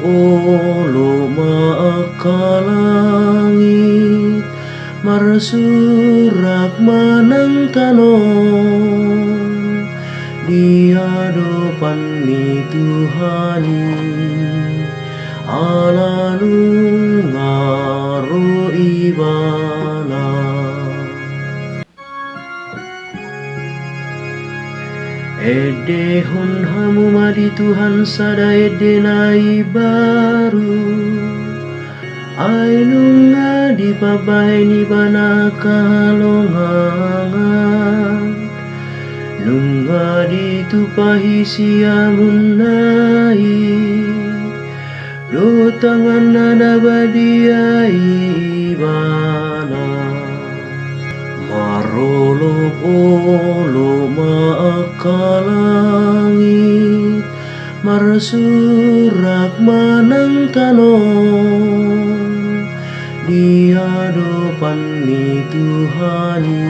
olo maakalangit marsurak manang tanong di hadapan ni Tuhani alanung ngaro ibana. Ede hon hamu madi Tuhan sada ede nai baru ainunga di pabai ni bana kalongangan nunga di tupahi siamun nai do tangan nada badia ibana marolo polo maakalangit marsurak manang tanong di hadapan ni Tuhani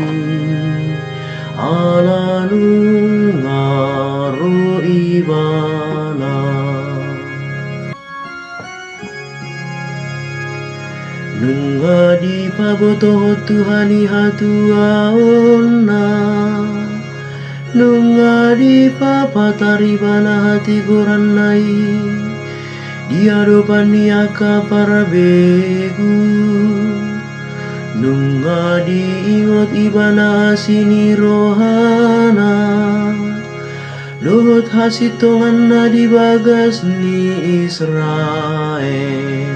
alanung ngaro ibana. Nunga di paboto Tuhani hatuaona nunga di papatari bana hati goranai di hadapan ni aka para begu nunga di ingot ibana sini rohana lohot hasitongan na di bagas ni Israel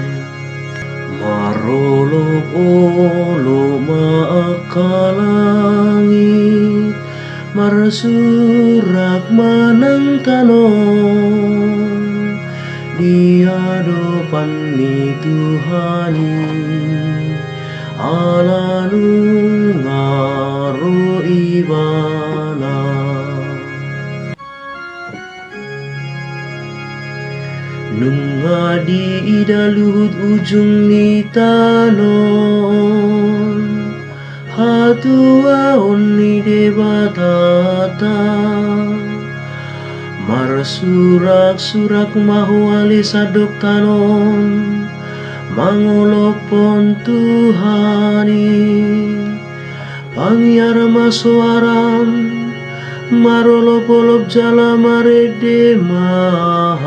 marolo polo maakalangit marsurak manang tanong di hadapan ni Tuhani alanung ngaro ibana. Nunga di idaluhut ujung ni tanon hatua onni debatata marsurak-surak mahuali sadok tanon mangolopon Tuhani pangyara masoaram marolop-olop jala marede mahamu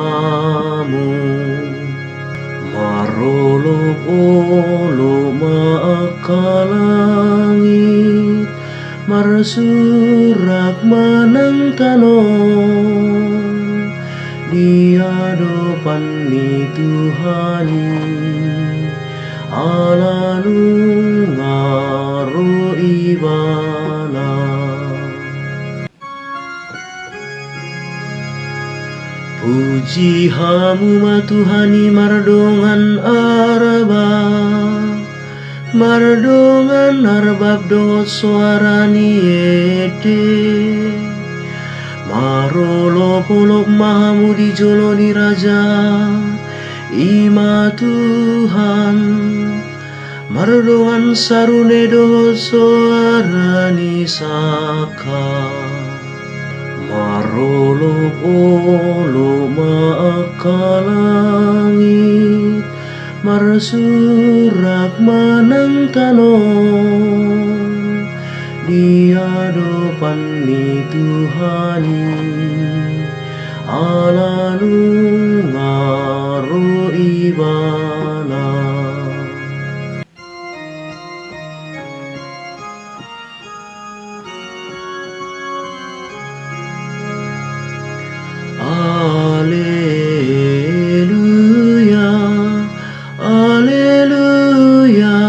marolop olo maakalangit marsurak manang tanong di hadapan ni Tuhani alanung ngaro ibana. Puji hamu ma Tuhani mardongan araba mardongan arbab dot suarani ede marolop-olop mahamu di joloni raja ima Tuhan mardongan sarune dot suarani saka marolop olo maakalangit marsurak manang tanong di hadapan ni Tuhani alanung ngaro ibana. Alleluia, alleluia.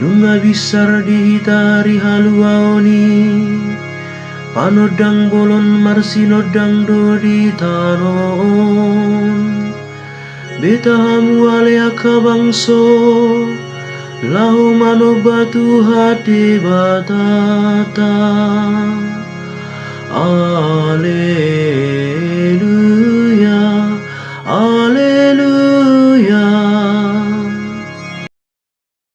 Nunga bisar dihitari haluaoni panodang bolon marsinodang do di tanon betahamu ale akabangso lahu manobatu hati batata. Alleluia,